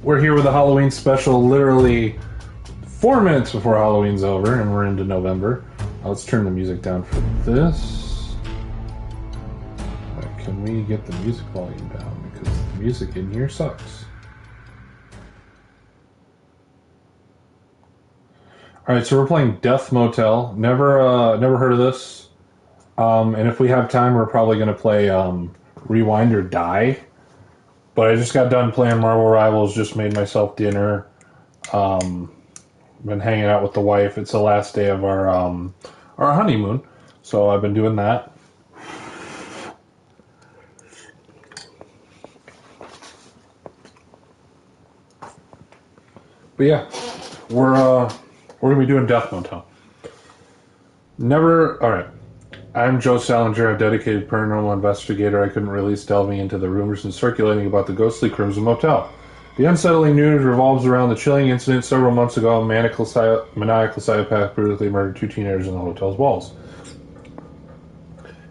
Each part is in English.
We're here with a Halloween special literally 4 minutes before Halloween's over, and we're into November. Let's turn the music down for this. Can we get the music volume down? Because the music in here sucks. Alright, so we're playing Death Motel. Never heard of this. And if we have time, we're probably going to play Rewind or Die. But I just got done playing Marvel Rivals, just made myself dinner. Been hanging out with the wife. It's the last day of our honeymoon, so I've been doing that. But yeah, we're gonna be doing Death Motel. Alright. I'm Joe Salinger, a dedicated paranormal investigator. I couldn't release delving into the rumors and circulating about the ghostly Crimson Motel. The unsettling news revolves around the chilling incident several months ago. A maniacal psychopath brutally murdered 2 teenagers in the hotel's walls.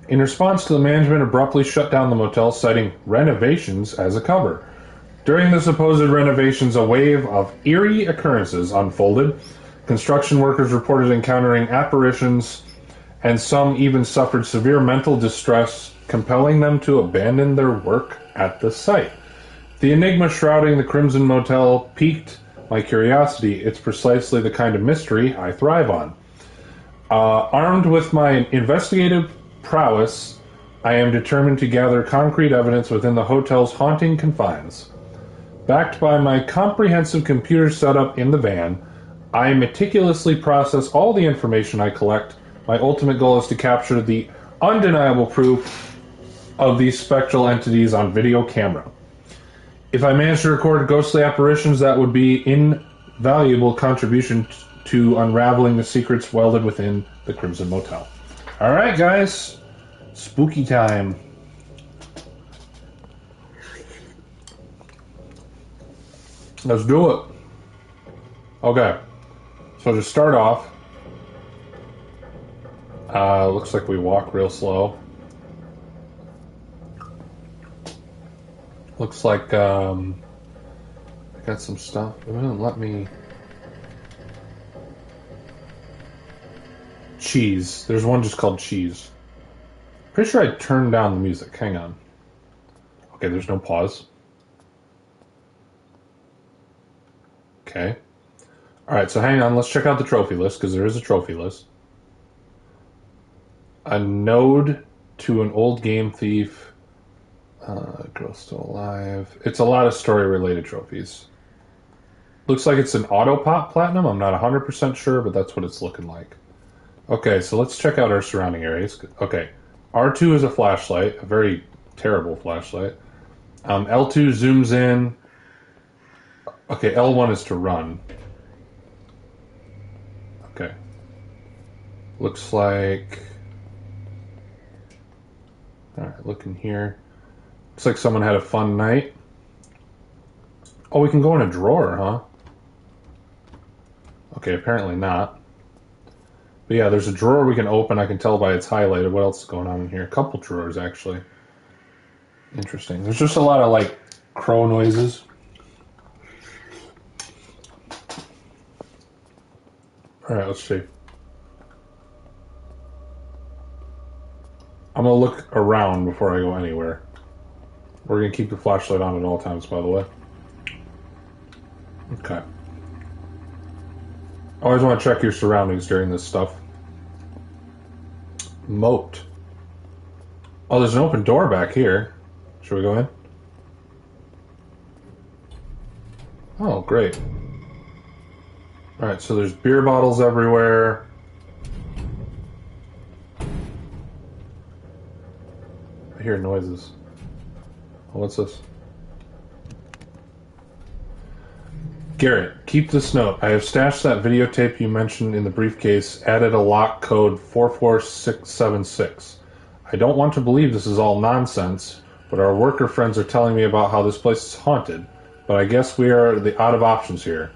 In response to the management abruptly shut down the motel, citing renovations as a cover. During the supposed renovations, a wave of eerie occurrences unfolded. Construction workers reported encountering apparitions, and some even suffered severe mental distress, compelling them to abandon their work at the site. The enigma shrouding the Crimson Motel piqued my curiosity. It's precisely the kind of mystery I thrive on. Armed with my investigative prowess, I am determined to gather concrete evidence within the hotel's haunting confines. Backed by my comprehensive computer setup in the van, I meticulously process all the information I collect. My ultimate goal is to capture the undeniable proof of these spectral entities on video camera. If I manage to record ghostly apparitions, that would be invaluable contribution to unraveling the secrets welded within the Crimson Motel. Alright, guys. Spooky time. Let's do it. Okay. So to start off, looks like we walk real slow. Looks like I got some stuff. It wouldn't let me. Cheese. There's one just called Cheese. Pretty sure I turned down the music. Hang on. Okay, there's no pause. Okay. Alright, so hang on. Let's check out the trophy list, because there is a trophy list. A node to an old game thief. Girl still alive. It's a lot of story-related trophies. Looks like it's an Autopop Platinum. I'm not 100% sure, but that's what it's looking like. Okay, so let's check out our surrounding areas. Okay, R2 is a flashlight, a very terrible flashlight. L2 zooms in. Okay, L1 is to run. Okay. Looks like... Alright, look in here. Looks like someone had a fun night. Oh, we can go in a drawer, huh? Okay, apparently not. But yeah, there's a drawer we can open. I can tell by it's highlighted. What else is going on in here? A couple drawers, actually. Interesting. There's just a lot of, like, crow noises. Alright, let's see. I'm going to look around before I go anywhere. We're going to keep the flashlight on at all times, by the way. Okay. Always want to check your surroundings during this stuff. Moat. Oh, there's an open door back here. Should we go in? Oh, great. Alright, so there's beer bottles everywhere. I hear noises. Oh, what's this? Garrett, keep this note. I have stashed that videotape you mentioned in the briefcase, added a lock code 44676. I don't want to believe this is all nonsense, but our worker friends are telling me about how this place is haunted, but I guess we are out of options here.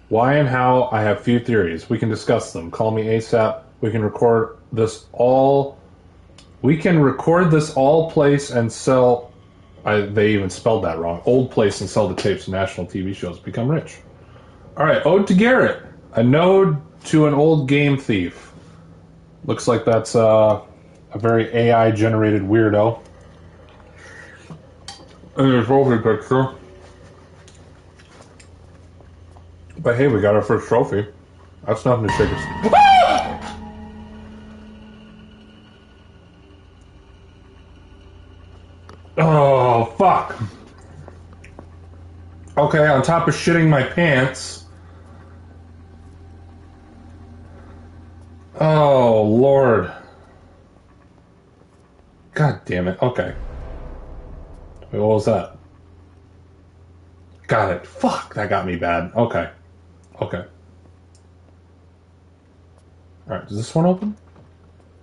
Why and how, I have few theories. We can discuss them. Call me ASAP. We can record this all place and sell They even spelled that wrong. Old place and sell the tapes of national TV shows. Become rich. All right, Ode to Garrett. A node to an old game thief. Looks like that's a very AI-generated weirdo. And there's trophy picture. But hey, we got our first trophy. That's nothing to shake us. Oh, fuck. Okay, on top of shitting my pants. Oh, Lord. God damn it. Okay. Wait, what was that? Got it. Fuck, that got me bad. Okay. Okay. Alright, does this one open?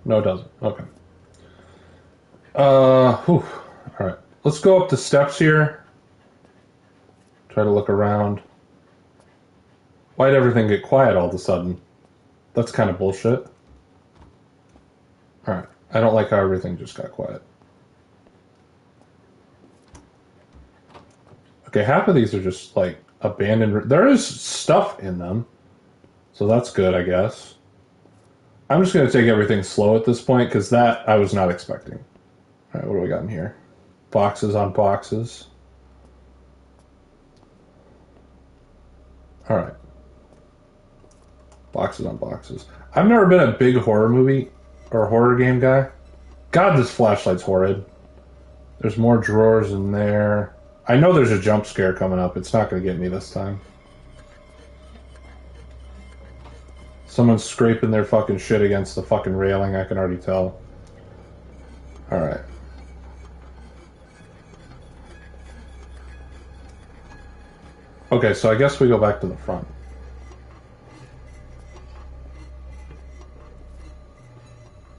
No, it doesn't. Okay. Whew. Alright. Let's go up the steps here. Try to look around. Why'd everything get quiet all of a sudden? That's kind of bullshit. Alright. I don't like how everything just got quiet. Okay, half of these are just, like, abandoned. There is stuff in them. So that's good, I guess. I'm just going to take everything slow at this point, because that I was not expecting. Alright, what do we got in here? Boxes on boxes. Alright. Boxes on boxes. I've never been a big horror movie or horror game guy. God, this flashlight's horrid. There's more drawers in there. I know there's a jump scare coming up. It's not going to get me this time. Someone's scraping their fucking shit against the fucking railing. I can already tell. Alright. Okay, so I guess we go back to the front.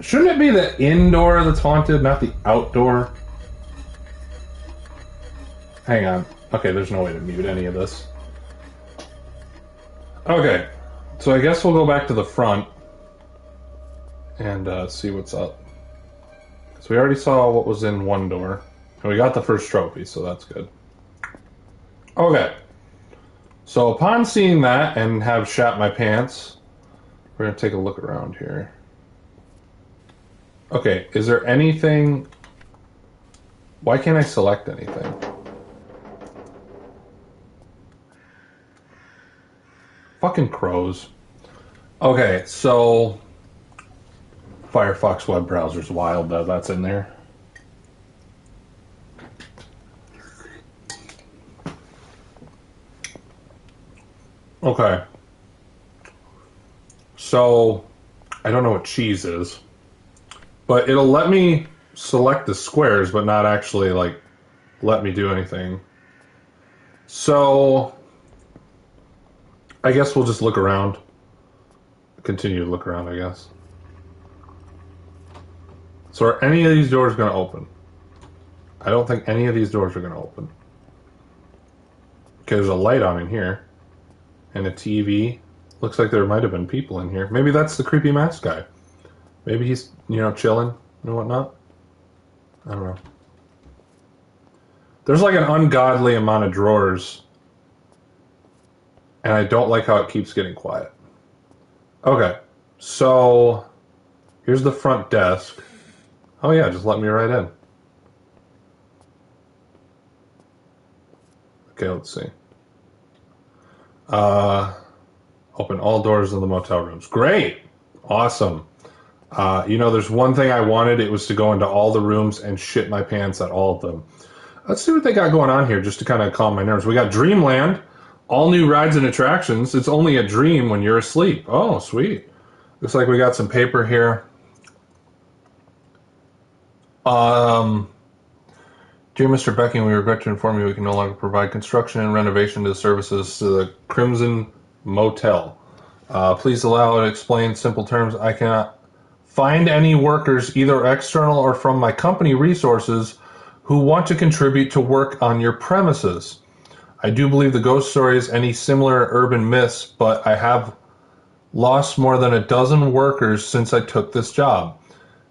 Shouldn't it be the indoor that's haunted, not the outdoor? Hang on. Okay, there's no way to mute any of this. Okay, so I guess we'll go back to the front and see what's up. So we already saw what was in one door. And we got the first trophy, so that's good. Okay. So upon seeing that and have shat my pants, we're going to take a look around here. Okay, is there anything... Why can't I select anything? Fucking crows. Okay, so... Firefox web browser's wild, though. That's in there. Okay. So, I don't know what cheese is. But it'll let me select the squares, but not actually, like, let me do anything. So... I guess we'll just look around. Continue to look around, I guess. So are any of these doors going to open? I don't think any of these doors are going to open. Okay, there's a light on in here. And a TV. Looks like there might have been people in here. Maybe that's the creepy mask guy. Maybe he's, you know, chilling and whatnot. I don't know. There's like an ungodly amount of drawers. And I don't like how it keeps getting quiet. Okay, so here's the front desk. Oh yeah, just let me right in. Okay, let's see. Open all doors in the motel rooms. Great! Awesome. You know, there's one thing I wanted. It was to go into all the rooms and shit my pants at all of them. Let's see what they got going on here, just to kind of calm my nerves. We got Dreamland. All new rides and attractions. It's only a dream when you're asleep. Oh, sweet. Looks like we got some paper here. Dear Mr. Becking, we regret to inform you we can no longer provide construction and renovation to services to the Crimson Motel. Please allow it to explain simple terms. I cannot find any workers, either external or from my company resources, who want to contribute to work on your premises. I do believe the ghost stories, any similar urban myths, but I have lost more than a dozen workers since I took this job.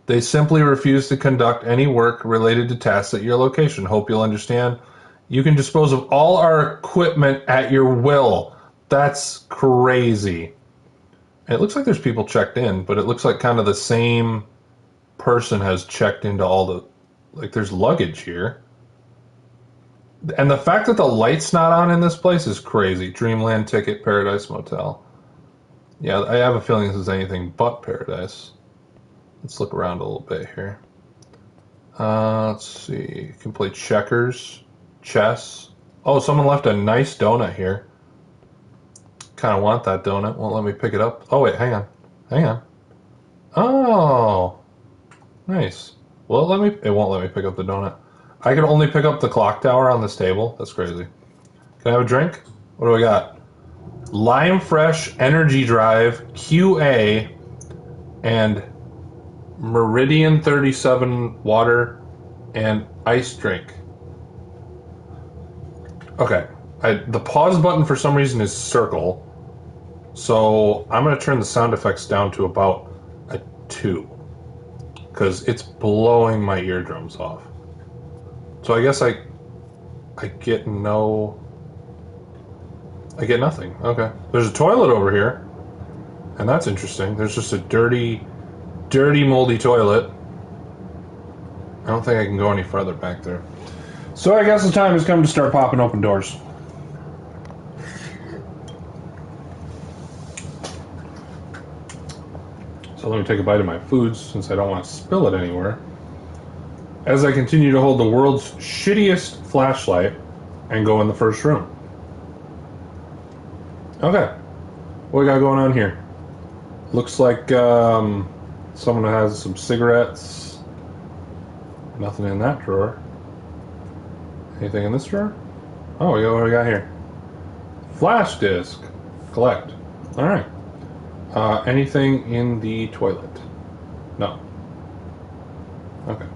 They simply refuse to conduct any work related to tasks at your location. Hope you'll understand. You can dispose of all our equipment at your will. That's crazy. It looks like there's people checked in, but it looks like kind of the same person has checked into all the... Like, there's luggage here. And the fact that the light's not on in this place is crazy. Dreamland Ticket, Paradise Motel. Yeah, I have a feeling this is anything but paradise. Let's look around a little bit here. Let's see. You can play checkers, chess. Oh, someone left a nice donut here. Kind of want that donut. Won't let me pick it up. Oh, wait, hang on. Hang on. Oh, nice. Well, it won't let me pick up the donut. I can only pick up the clock tower on this table. That's crazy. Can I have a drink? What do we got? Lime Fresh Energy Drive QA and Meridian 37 water and ice drink. Okay. The pause button for some reason is circle. So I'm going to turn the sound effects down to about a 2. Because it's blowing my eardrums off. So I guess I get no... I get nothing. Okay. There's a toilet over here. And that's interesting. There's just a dirty, moldy toilet. I don't think I can go any further back there. So I guess the time has come to start popping open doors. So let me take a bite of my foods since I don't want to spill it anywhere. As I continue to hold the world's shittiest flashlight and go in the first room. Okay. What we got going on here? Looks like someone has some cigarettes. Nothing in that drawer. Anything in this drawer? Oh, what do we got here? Flash disk. Collect. Alright. Anything in the toilet? No. Okay.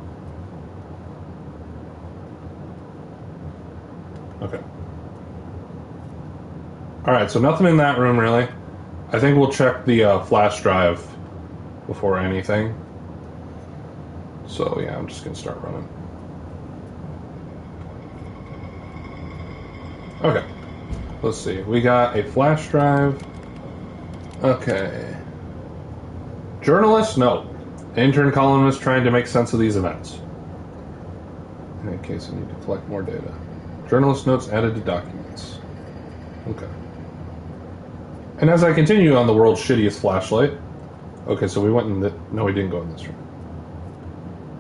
Okay. Alright, so nothing in that room, really. I think we'll check the flash drive before anything. So, yeah, I'm just going to start running. Okay. Let's see. We got a flash drive. Okay. Journalist? No. Intern columnist trying to make sense of these events. In case I need to collect more data. Journalist notes added to documents. Okay. And as I continue on the world's shittiest flashlight... Okay, so we went in the... No, we didn't go in this room.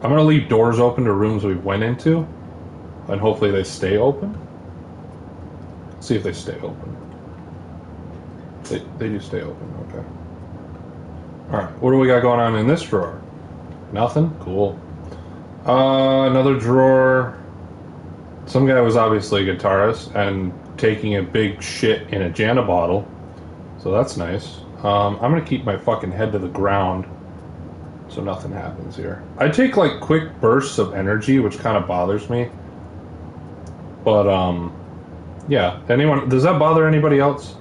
I'm going to leave doors open to rooms we went into. And hopefully they stay open. Let's see if they stay open. They do stay open, okay. Alright, what do we got going on in this drawer? Nothing? Cool. Another drawer. Some guy was obviously a guitarist and taking a big shit in a Jana bottle. So that's nice. I'm gonna keep my fucking head to the ground so nothing happens here. I take like quick bursts of energy, which kind of bothers me. But yeah. Does that bother anybody else?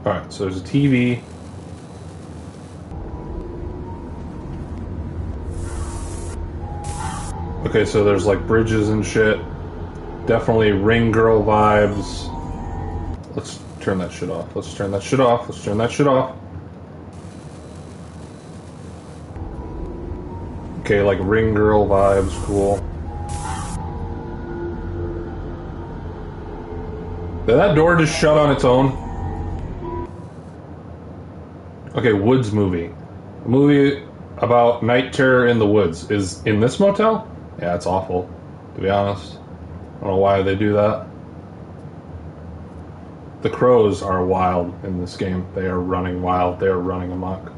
Alright, so there's a TV. Okay, so there's like bridges and shit. Definitely Ring Girl vibes. Let's turn that shit off. Let's turn that shit off. Let's turn that shit off. Okay, like Ring Girl vibes, cool. Did that door just shut on its own? Okay, Woods movie. A movie about night terror in the woods. Is in this motel? Yeah, it's awful, to be honest. I don't know why they do that. The crows are wild in this game. They are running wild. They are running amok.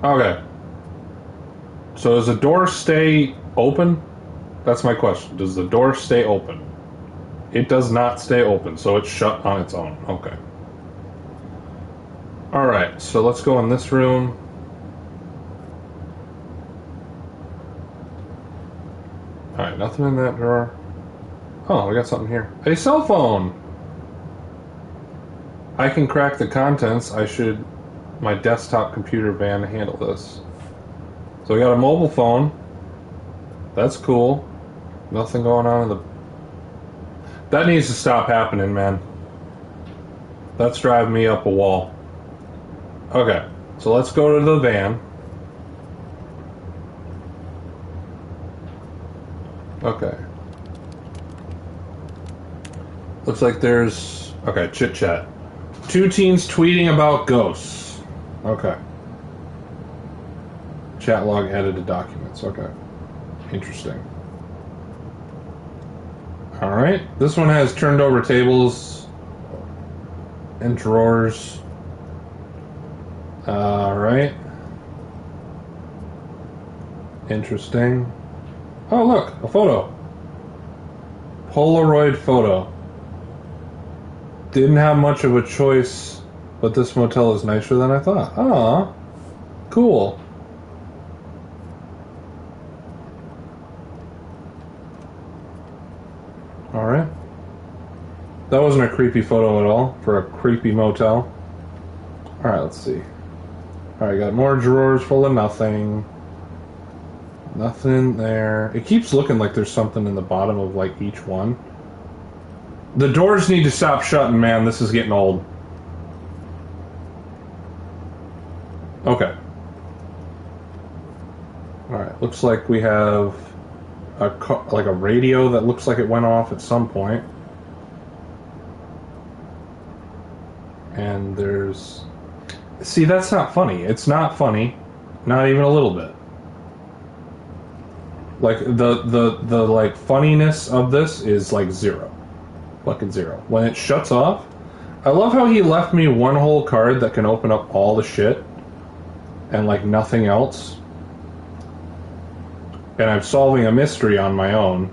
Okay. So does the door stay open? That's my question. Does the door stay open? It does not stay open, so it's shut on its own. Okay. Alright, so let's go in this room. Alright, nothing in that drawer. Oh, we got something here. A cell phone! I can crack the contents. I should my desktop computer van to handle this. So we got a mobile phone. That's cool. Nothing going on in the... That needs to stop happening, man. That's driving me up a wall. Okay, so let's go to the van. Okay. Looks like there's... Okay, chit-chat. 2 teens tweeting about ghosts. Okay. Chat log added to documents. Okay. Interesting. Alright. This one has turned over tables and drawers. Alright. Interesting. Oh, look, a photo. Polaroid photo. Didn't have much of a choice, but this motel is nicer than I thought. Aw, cool. Alright. That wasn't a creepy photo at all for a creepy motel. Alright, let's see. Alright, got more drawers full of nothing. Nothing in there. It keeps looking like there's something in the bottom of, like, each one. The doors need to stop shutting, man. This is getting old. Okay. Alright, looks like we have like a radio that looks like it went off at some point. And there's... See, that's not funny. It's not funny. Not even a little bit. Like, the like, funniness of this is, like, 0. Fucking 0. When it shuts off, I love how he left me one whole card that can open up all the shit and like nothing else. And I'm solving a mystery on my own.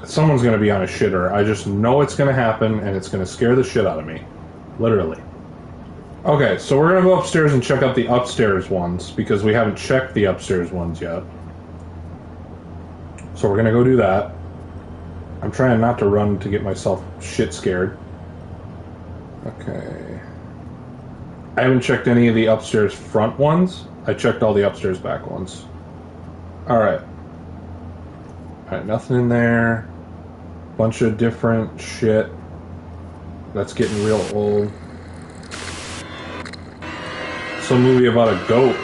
Someone's gonna be on a shitter. I just know it's gonna happen and it's gonna scare the shit out of me. Literally. Okay, so we're gonna go upstairs and check out the upstairs ones because we haven't checked the upstairs ones yet. So we're gonna go do that. I'm trying not to run to get myself shit scared. Okay. I haven't checked any of the upstairs front ones. I checked all the upstairs back ones. Alright. Alright, nothing in there. Bunch of different shit. That's getting real old. Some movie about a goat.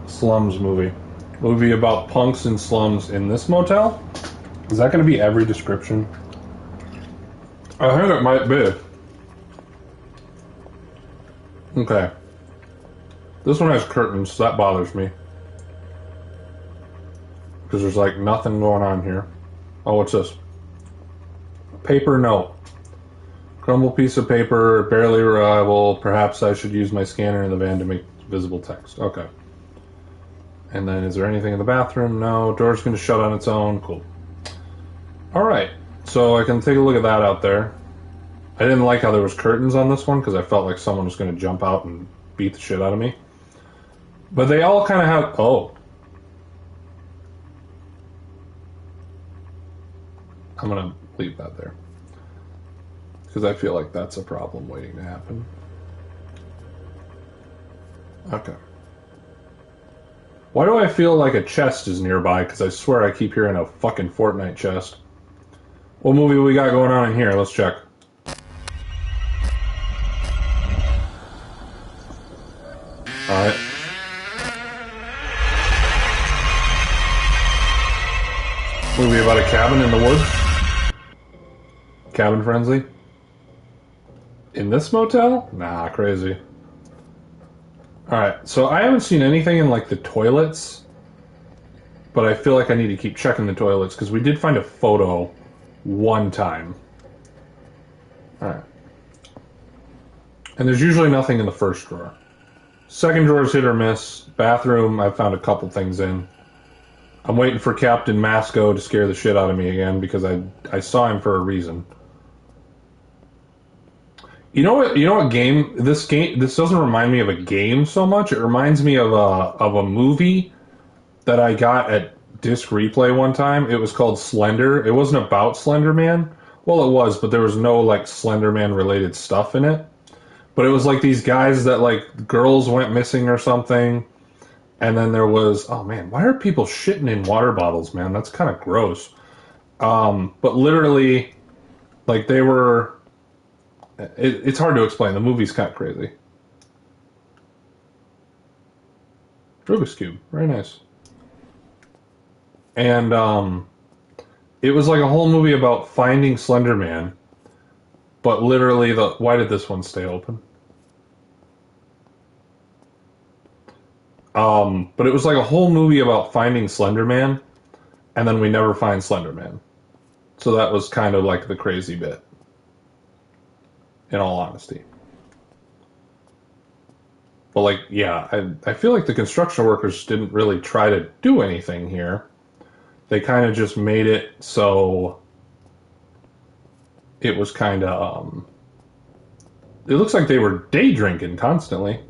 Slums movie. Movie about punks and slums in this motel? Is that going to be every description? I think it might be. Okay. This one has curtains, so that bothers me. Because there's like nothing going on here. Oh, what's this? Paper note. Crumbled piece of paper, barely reliable. Perhaps I should use my scanner in the van to make visible text. Okay. And then, is there anything in the bathroom? No. Door's going to shut on its own. Cool. Alright. So I can take a look at that out there. I didn't like how there was curtains on this one because I felt like someone was going to jump out and beat the shit out of me. But they all kind of have... Oh. I'm going to leave that there. Because I feel like that's a problem waiting to happen. Okay. Why do I feel like a chest is nearby? Because I swear I keep hearing a fucking Fortnite chest. What movie we got going on in here? Let's check. Alright. Movie about a cabin in the woods? Cabin friendly? In this motel? Nah, crazy. Alright, so I haven't seen anything in, like, the toilets, but I feel like I need to keep checking the toilets, because we did find a photo one time. Alright. And there's usually nothing in the first drawer. Second drawer is hit or miss. Bathroom, I found a couple things in. I'm waiting for Captain Masco to scare the shit out of me again, because I saw him for a reason. You know what game this doesn't remind me of a game so much. It reminds me of a movie that I got at disc replay one time. It was called Slender. It wasn't about Slender Man. Well, it was, but there was no like Slender Man related stuff in it. But it was like these guys that like girls went missing or something. And then there was, oh man, why are people shitting in water bottles, man? That's kind of gross. But literally, like they were, it's hard to explain. The movie's kind of crazy. Rubik's Cube, very nice. And it was like a whole movie about finding Slender Man. But literally, why did this one stay open? But it was like a whole movie about finding Slender Man, and then we never find Slender Man. So that was kind of like the crazy bit, in all honesty. But like, yeah, I feel like the construction workers didn't really try to do anything here. They kind of just made it so it was kind of, it looks like they were day drinking constantly.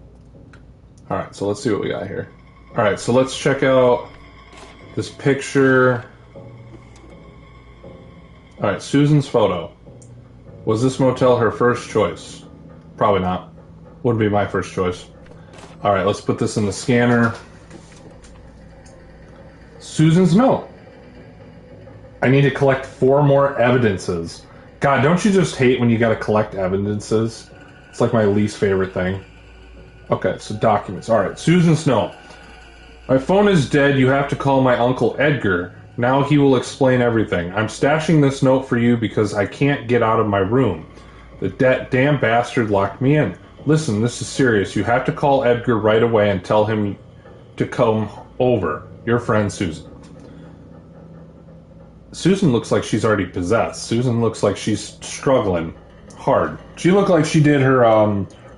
All right, so let's see what we got here. All right, so let's check out this picture. All right, Susan's photo. Was this motel her first choice? Probably not. Wouldn't be my first choice. All right, let's put this in the scanner. Susan's note. I need to collect 4 more evidences. God, don't you just hate when you gotta collect evidences? It's like my least favorite thing. Okay, so documents. All right, Susan's note. My phone is dead. You have to call my Uncle Edgar. Now he will explain everything. I'm stashing this note for you because I can't get out of my room. The damn bastard locked me in. Listen, this is serious. You have to call Edgar right away and tell him to come over. Your friend, Susan. Susan looks like she's already possessed. Susan looks like she's struggling hard. She looked like she did her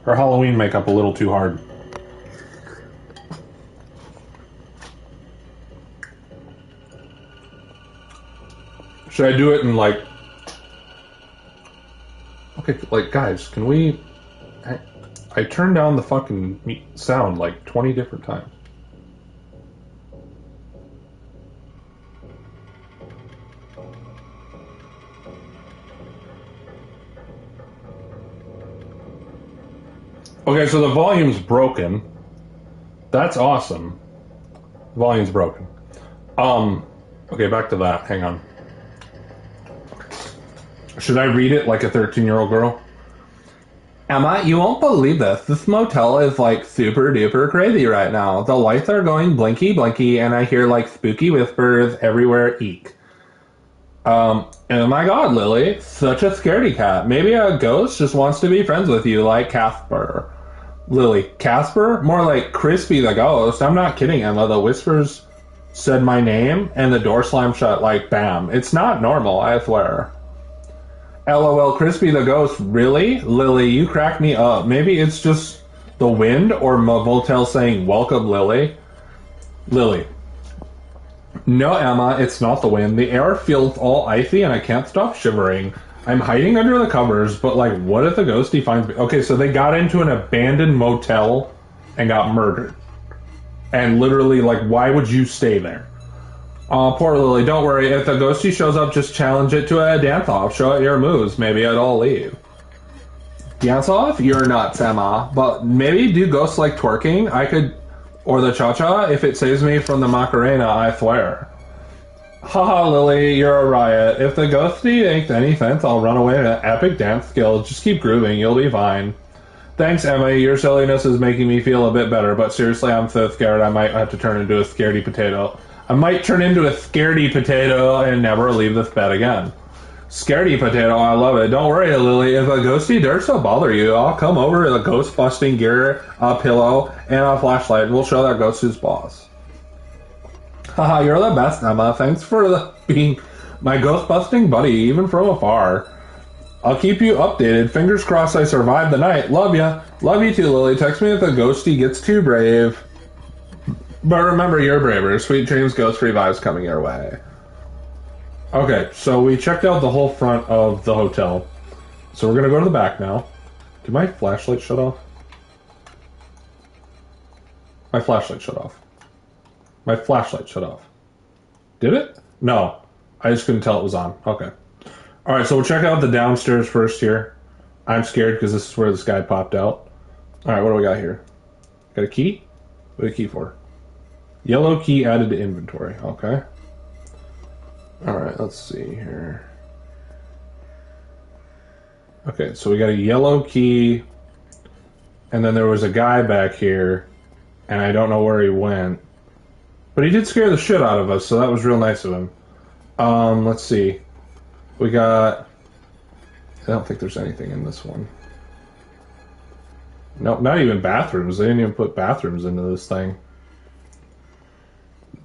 Halloween makeup a little too hard. Should I do it in like... Okay, like, guys, can we... I turned down the fucking sound like 20 different times. Okay, so the volume's broken. That's awesome. The volume's broken. Okay, back to that. Hang on. Should I read it like a 13-year-old girl? Emma, you won't believe this. This motel is like super duper crazy right now. The lights are going blinky blinky and I hear like spooky whispers everywhere. Eek. Oh my god, Lily. Such a scaredy cat. Maybe a ghost just wants to be friends with you like Casper. Lily, Casper? More like Crispy the ghost. I'm not kidding, Emma. The whispers said my name and the door slammed shut like bam. It's not normal, I swear. LOL, Crispy the ghost. Really? Lily, you crack me up. Maybe it's just the wind or Motel saying welcome, Lily. Lily. No, Emma, it's not the wind. The air feels all icy and I can't stop shivering. I'm hiding under the covers, but like, what if the ghosty finds me? Okay, so they got into an abandoned motel and got murdered. And literally, like, why would you stay there? Poor Lily, don't worry. If the ghosty shows up, just challenge it to a dance-off. Show it your moves. Maybe it'll leave. Dance-off? You're nuts, Emma. But maybe do ghosts like twerking? I could... Or the cha-cha, if it saves me from the Macarena, I swear. Haha, Lily, you're a riot. If the ghosty makes any sense, I'll run away to epic dance skills. Just keep grooving, you'll be fine. Thanks, Emma. Your silliness is making me feel a bit better, but seriously, I'm so scared I might have to turn into a scaredy potato. I might turn into a scaredy potato and never leave this bed again. Scaredy potato, I love it. Don't worry, Lily. If a ghosty dares to bother you, I'll come over with a ghost-busting gear, a pillow, and a flashlight, and we'll show that ghost who's boss. Haha, you're the best, Emma. Thanks for being my ghost-busting buddy, even from afar. I'll keep you updated. Fingers crossed I survived the night. Love ya. Love you too, Lily. Text me if the ghosty gets too brave. But remember, you're braver. Sweet dreams, ghost free vibes coming your way. Okay, so we checked out the whole front of the hotel. So we're going to go to the back now. Did my flashlight shut off? My flashlight shut off. My flashlight shut off. Did it? No. I just couldn't tell it was on. Okay. Alright, so we'll check out the downstairs first here. I'm scared because this is where this guy popped out. Alright, what do we got here? Got a key? What a key for? Yellow key added to inventory. Okay. Alright, let's see here. Okay, so we got a yellow key, and then there was a guy back here, and I don't know where he went. But he did scare the shit out of us, so that was real nice of him. Let's see. We got... I don't think there's anything in this one. Nope, not even bathrooms. They didn't even put bathrooms into this thing.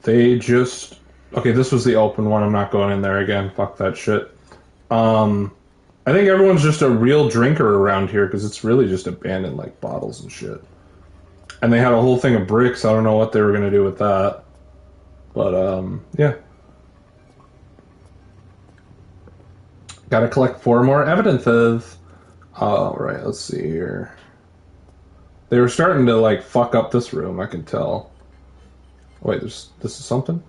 They just... Okay, this was the open one. I'm not going in there again. Fuck that shit. I think everyone's just a real drinker around here because it's really just abandoned, like, bottles and shit. And they had a whole thing of bricks. I don't know what they were going to do with that. But, yeah. Gotta collect 4 more evidences. Alright, let's see here. They were starting to, like, fuck up this room, I can tell. Wait, this is something?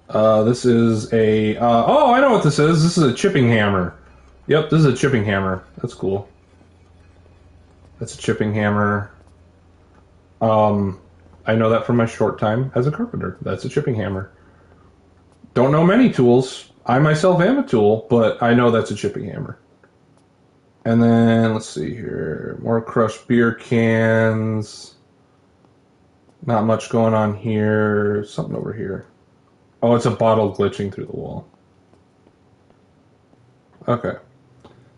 This is a... oh, I know what this is. This is a chipping hammer. Yep, this is a chipping hammer. That's cool. That's a chipping hammer. I know that from my short time as a carpenter. That's a chipping hammer. Don't know many tools. I myself am a tool, but I know that's a chipping hammer. And then, let's see here. More crushed beer cans. Not much going on here. Something over here. Oh, it's a bottle glitching through the wall. Okay.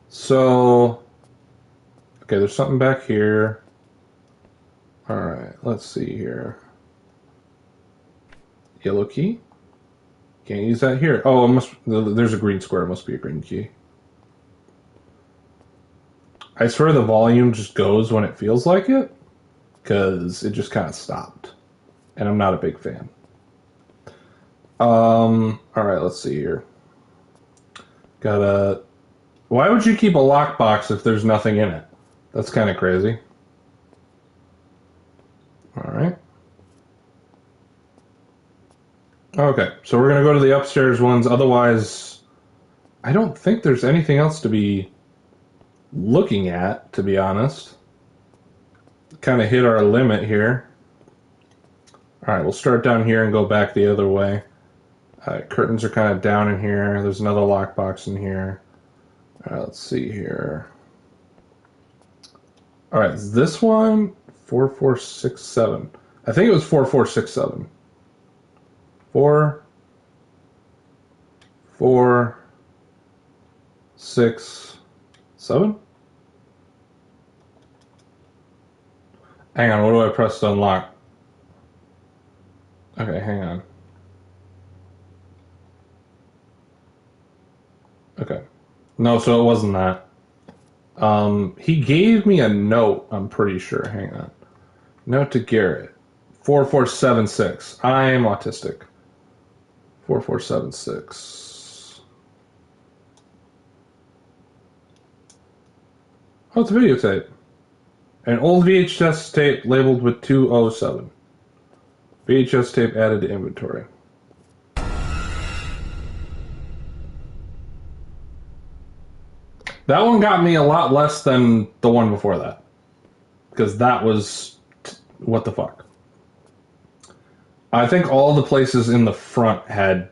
So... Okay, there's something back here. Alright, let's see here. Yellow key? Can't use that here. Oh, it must, there's a green square. It must be a green key. I swear the volume just goes when it feels like it, because it just kind of stopped. And I'm not a big fan. Alright, let's see here. Got a... Why would you keep a lockbox if there's nothing in it? That's kind of crazy. Alright. Okay, so we're going to go to the upstairs ones. Otherwise, I don't think there's anything else to be looking at, to be honest. Kind of hit our limit here. Alright, we'll start down here and go back the other way. Curtains are kind of down in here. There's another lockbox in here. Let's see here. Alright, is this one 4467? I think it was 4467. 4, 4, 6, 7? Hang on, what do I press to unlock? Okay, hang on. Okay. No, so it wasn't that. He gave me a note, I'm pretty sure. Hang on. Note to Garrett. 4476. I am autistic. 4476. Oh, it's a videotape. An old VHS tape labeled with 207. VHS tape added to inventory. That one got me a lot less than the one before that. Because that was... what the fuck? I think all the places in the front had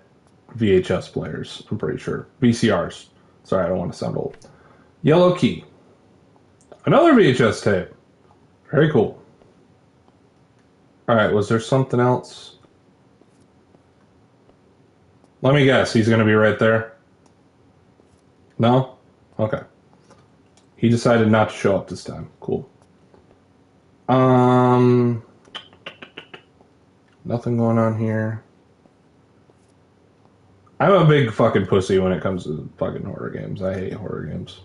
VHS players, I'm pretty sure. VCRs. Sorry, I don't want to sound old. Yellow key. Another VHS tape. Very cool. Alright, was there something else? Let me guess, he's going to be right there? No? Okay. He decided not to show up this time. Cool. Nothing going on here. I'm a big fucking pussy when it comes to fucking horror games. I hate horror games.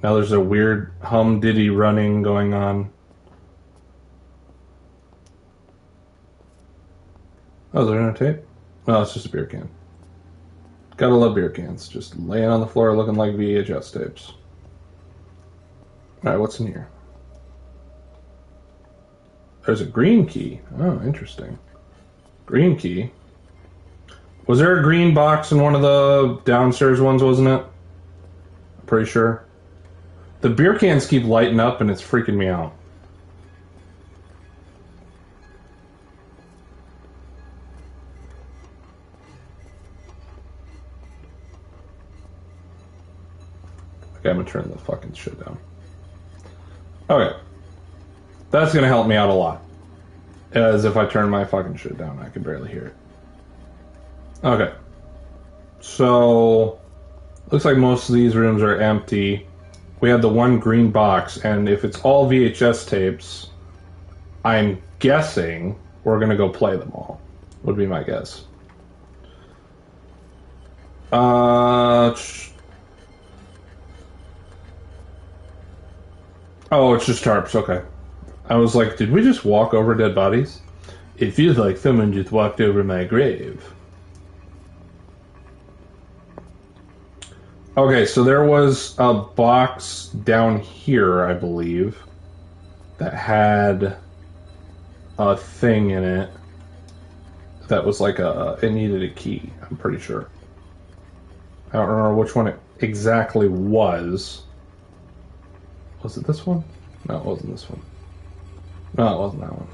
Now there's a weird hum-diddy running going on. Oh, is there no tape? No, it's just a beer can. Gotta love beer cans. Just laying on the floor looking like VHS tapes. Alright, what's in here? There's a green key. Oh, interesting. Green key. Was there a green box in one of the downstairs ones, wasn't it? I'm pretty sure. The beer cans keep lighting up and it's freaking me out. Okay, I'm gonna turn the fucking shit down. Okay. That's gonna help me out a lot. As if I turn my fucking shit down, I can barely hear it. Okay. So, looks like most of these rooms are empty. We have the one green box, and if it's all VHS tapes, I'm guessing we're gonna go play them all. Would be my guess. Oh, it's just tarps. Okay. I was like, did we just walk over dead bodies? It feels like someone just walked over my grave. Okay, so there was a box down here, I believe, that had a thing in it that was like it needed a key, I'm pretty sure. I don't remember which one it exactly was. Was it this one? No, it wasn't this one. No, it wasn't that one.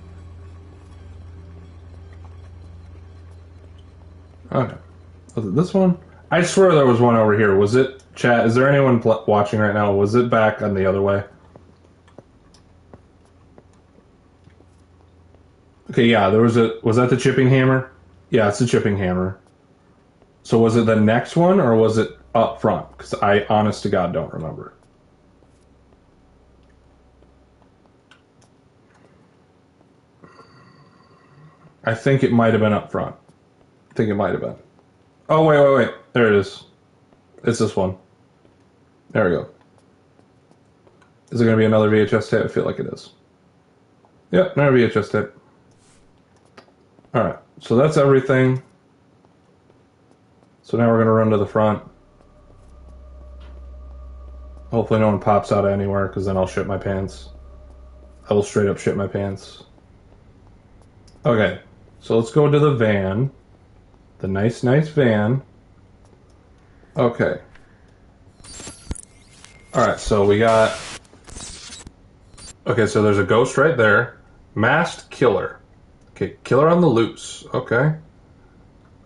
Okay. Was it this one? I swear there was one over here. Was it, chat, is there anyone watching right now? Was it back on the other way? Okay, yeah, there was was that the chipping hammer? Yeah, it's the chipping hammer. So was it the next one, or was it up front? Because I, honest to God, don't remember. I think it might have been up front. I think it might have been. Oh, wait. There it is. It's this one. There we go. Is it going to be another VHS tape? I feel like it is. Yep, another VHS tape. Alright, so that's everything. So now we're going to run to the front. Hopefully no one pops out of anywhere, because then I'll shit my pants. I will straight up shit my pants. Okay, so let's go to the van. The nice van. Okay. Alright, so we got... Okay, so there's a ghost right there. Masked killer. Okay, killer on the loose. Okay.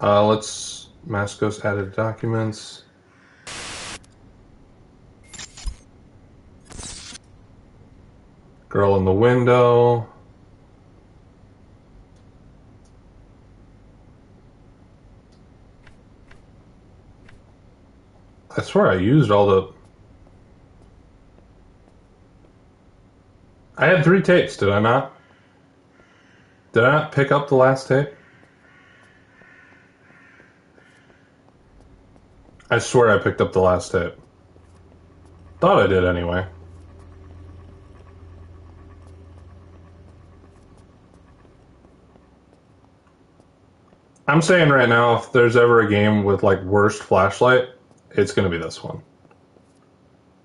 Let's... Masked ghost added documents. Girl in the window. I swear I used all the... I had 3 tapes, did I not? Did I not pick up the last tape? I swear I picked up the last tape. Thought I did anyway. I'm saying right now, if there's ever a game with like worst flashlight, it's gonna be this one.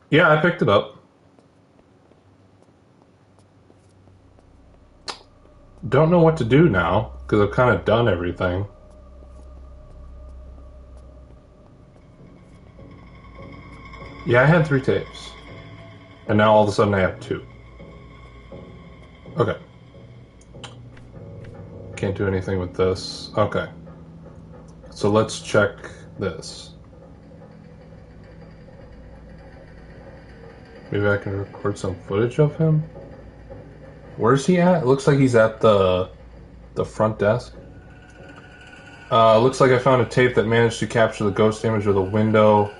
Yeah, I picked it up. Don't know what to do now, because I've kind of done everything. Yeah, I had 3 tapes. And now all of a sudden I have 2. Okay. Can't do anything with this. Okay. So let's check this. Maybe I can record some footage of him? Where's he at? It looks like he's at the front desk. Looks like I found a tape that managed to capture the ghost image of the window.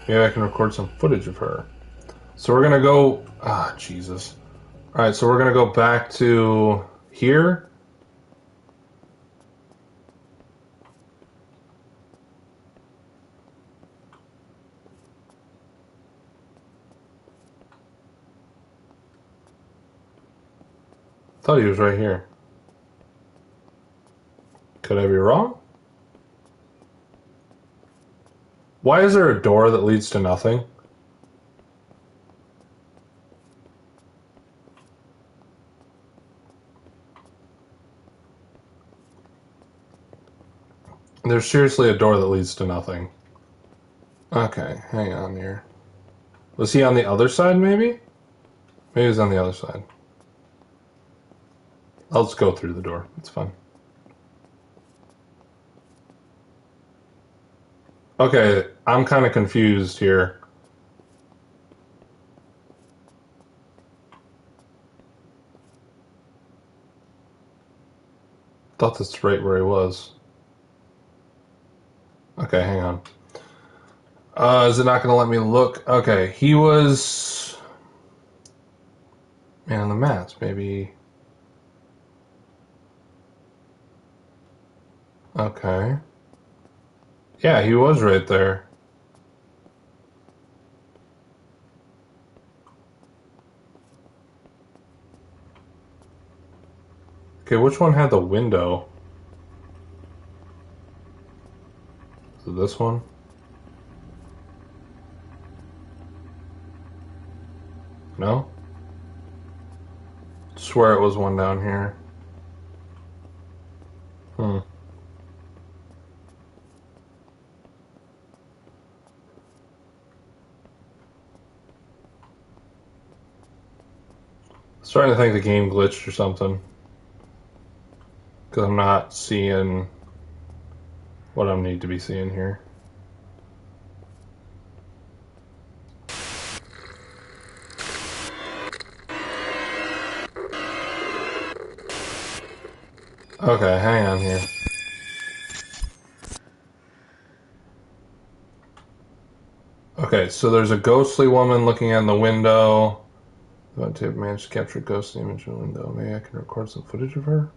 Maybe I can record some footage of her. So we're gonna go... Ah, Jesus. Alright, so we're gonna go back to here. Thought he was right here. Could I be wrong? Why is there a door that leads to nothing? There's seriously a door that leads to nothing. Okay, hang on here. Was he on the other side, maybe? Maybe he's on the other side. I'll just go through the door. It's fine. Okay, I'm kind of confused here. Thought that's right where he was. Okay, hang on. Is it not going to let me look? Okay, he was... Man, the mask, maybe... Okay. Yeah, he was right there. Okay, which one had the window? Is it this one? No? Swear it was one down here. Starting to think the game glitched or something. Because I'm not seeing what I need to be seeing here. Okay, hang on here. Okay, so there's a ghostly woman looking in the window. I want to manage to capture a ghostly image in the window. Maybe I can record some footage of her?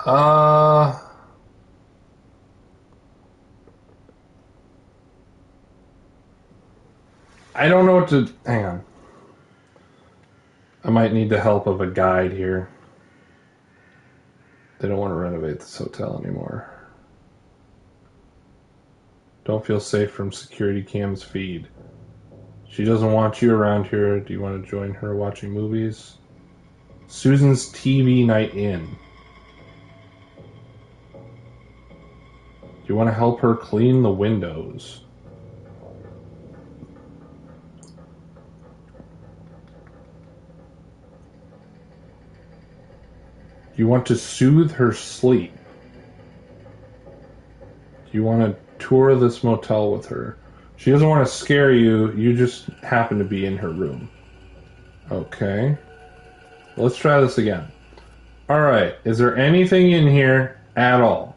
I don't know what to... Hang on. I might need the help of a guide here. They don't want to renovate this hotel anymore. Don't feel safe from security cam's feed. She doesn't want you around here. Do you want to join her watching movies? Susan's TV night in. Do you want to help her clean the windows? Do you want to soothe her sleep? Do you want to tour this motel with her? She doesn't want to scare you. You just happen to be in her room. Okay. Let's try this again. Alright. Is there anything in here at all?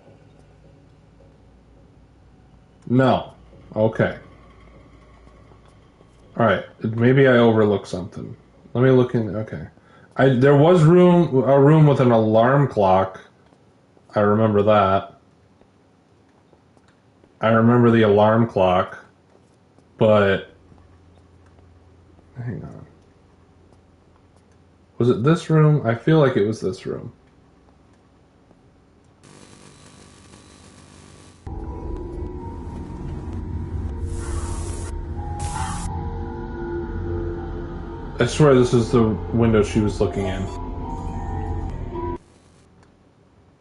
No. Okay. Alright. Maybe I overlooked something. Let me look in. Okay. There was a room with an alarm clock. I remember that. I remember the alarm clock. But... Hang on. Was it this room? I feel like it was this room. I swear this is the window she was looking in.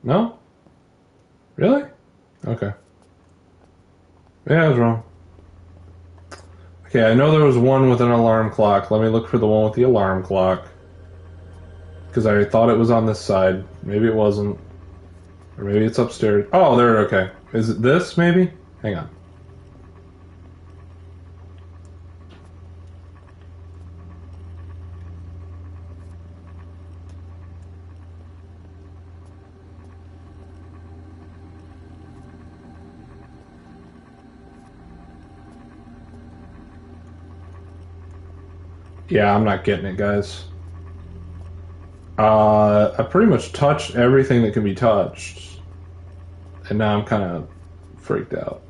No? Really? Okay. Yeah, I was wrong. Okay, I know there was one with an alarm clock. Let me look for the one with the alarm clock. Because I thought it was on this side. Maybe it wasn't. Or maybe it's upstairs. Oh, there, okay. Is it this, maybe? Hang on. Yeah, I'm not getting it, guys. I pretty much touched everything that can be touched. And now I'm kind of freaked out.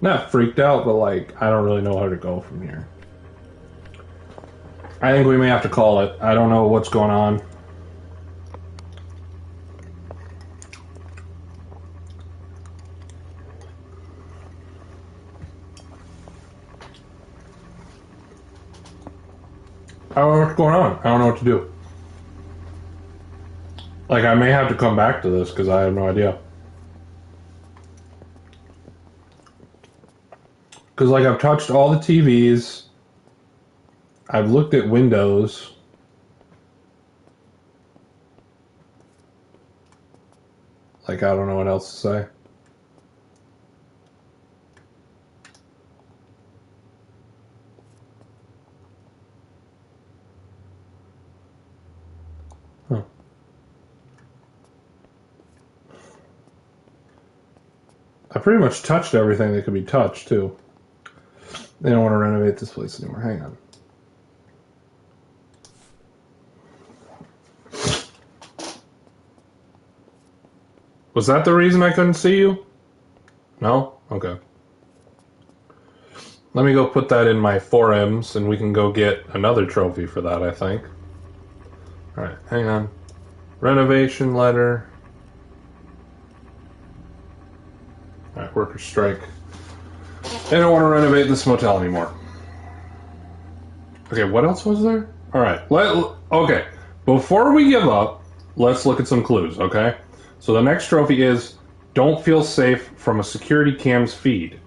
Not freaked out, but like, I don't really know how to go from here. I think we may have to call it. I don't know what's going on. I don't know what's going on. I don't know what to do. Like, I may have to come back to this because I have no idea. Because, like, I've touched all the TVs. I've looked at windows. Like, I don't know what else to say. Huh. I pretty much touched everything that could be touched, too. They don't want to renovate this place anymore. Hang on. Was that the reason I couldn't see you? No? Okay. Let me go put that in my 4Ms, and we can go get another trophy for that, I think. Alright, hang on. Renovation letter. Alright, workers' strike. They don't want to renovate this motel anymore. Okay, what else was there? Alright, okay. Before we give up, let's look at some clues, okay? So the next trophy is, don't feel safe from a security cam's feed.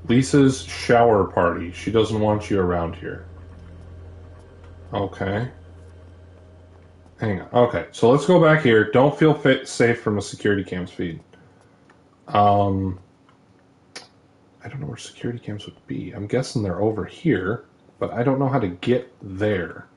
Lisa's shower party. She doesn't want you around here. Okay. Hang on. Okay, so let's go back here. Don't feel safe from a security cam's feed. I don't know where security cams would be. I'm guessing they're over here, but I don't know how to get there.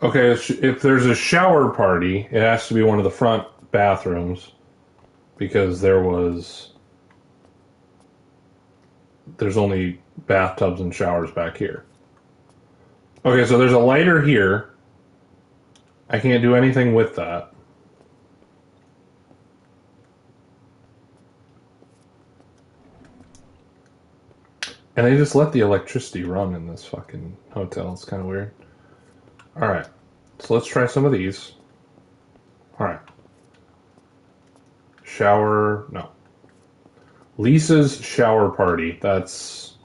Okay, if there's a shower party, it has to be one of the front bathrooms, because there's only bathtubs and showers back here. Okay, so there's a lighter here. I can't do anything with that. And they just let the electricity run in this fucking hotel. It's kind of weird. Alright, so let's try some of these. Alright. Shower, no. Lisa's shower party. That's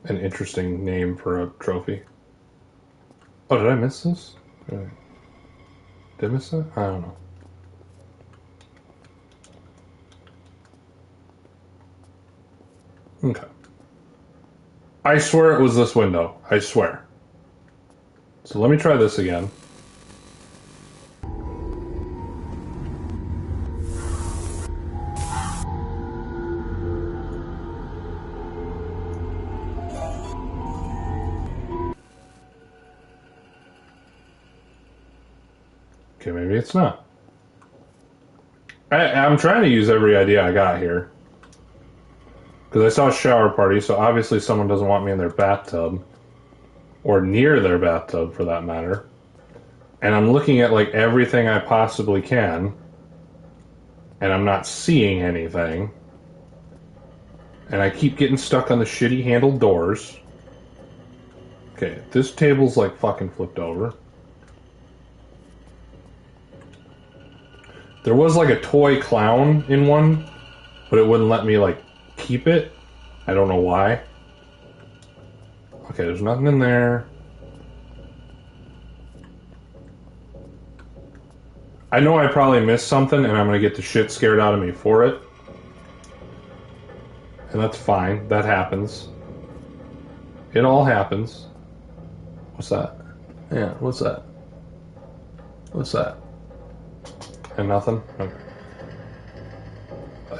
an interesting name for a trophy. Oh, did I miss this? Did I miss that? I don't know. Okay. I swear it was this window. I swear. So let me try this again. Okay, maybe it's not. I'm trying to use every idea I got here. Because I saw a shower party, so obviously someone doesn't want me in their bathtub. Or near their bathtub, for that matter. And I'm looking at, like, everything I possibly can. And I'm not seeing anything. And I keep getting stuck on the shitty handled doors. Okay, this table's, like, fucking flipped over. There was, like, a toy clown in one, but it wouldn't let me, like, keep it. I don't know why. Okay, there's nothing in there. I know I probably missed something, and I'm gonna get the shit scared out of me for it. And that's fine. That happens. It all happens. What's that? Yeah, what's that? What's that? And nothing? Okay.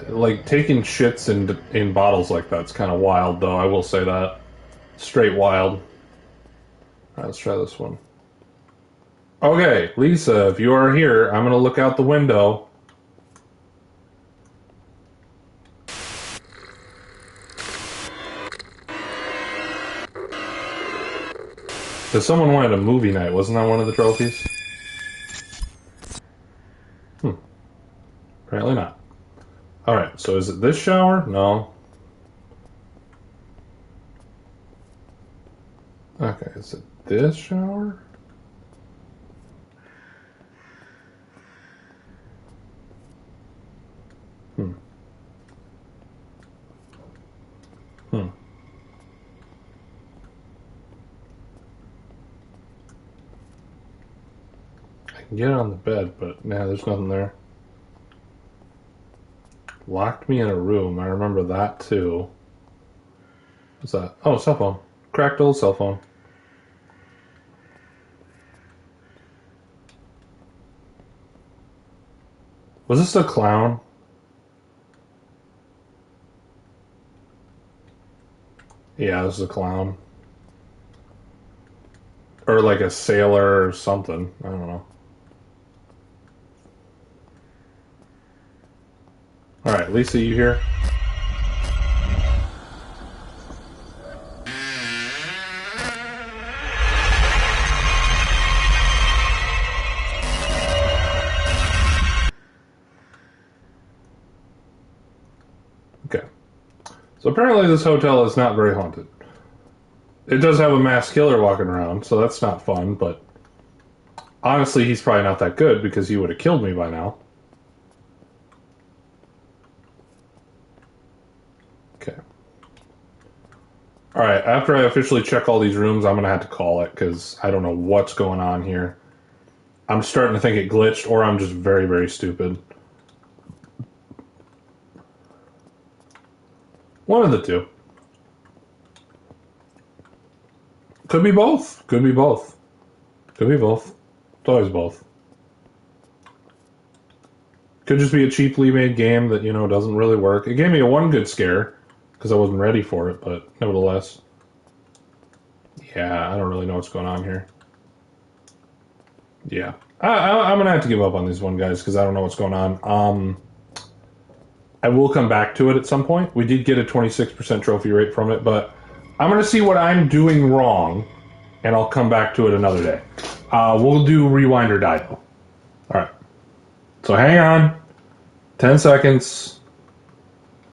Like, taking shits in bottles like that's kind of wild, though, I will say that. Straight wild. Alright, let's try this one. Okay, Lisa, if you are here, I'm gonna look out the window. Because someone wanted a movie night, wasn't that one of the trophies? Apparently not. Alright, so is it this shower? No. Okay, is it this shower? can get on the bed, but nah, there's nothing there. Locked me in a room. I remember that too. What's that? Oh, cell phone. Cracked old cell phone. Was this a clown? Yeah, this is a clown. Or like a sailor or something. I don't know. Alright, Lisa, you here? Okay. So apparently this hotel is not very haunted. It does have a mass killer walking around, so that's not fun, but honestly, he's probably not that good because he would have killed me by now. Okay. Alright, after I officially check all these rooms, I'm going to have to call it because I don't know what's going on here. I'm starting to think it glitched, or I'm just very, very stupid. One of the two. Could be both. Could be both. Could be both. It's always both. Could just be a cheaply made game that, doesn't really work. It gave me a one good scare because I wasn't ready for it, but nevertheless. Yeah, I don't really know what's going on here. Yeah. I'm going to have to give up on this one, guys, because I don't know what's going on. I will come back to it at some point. We did get a 26% trophy rate from it, but I'm going to see what I'm doing wrong, and I'll come back to it another day. We'll do Rewind or Die, though. All right. So hang on. 10 seconds.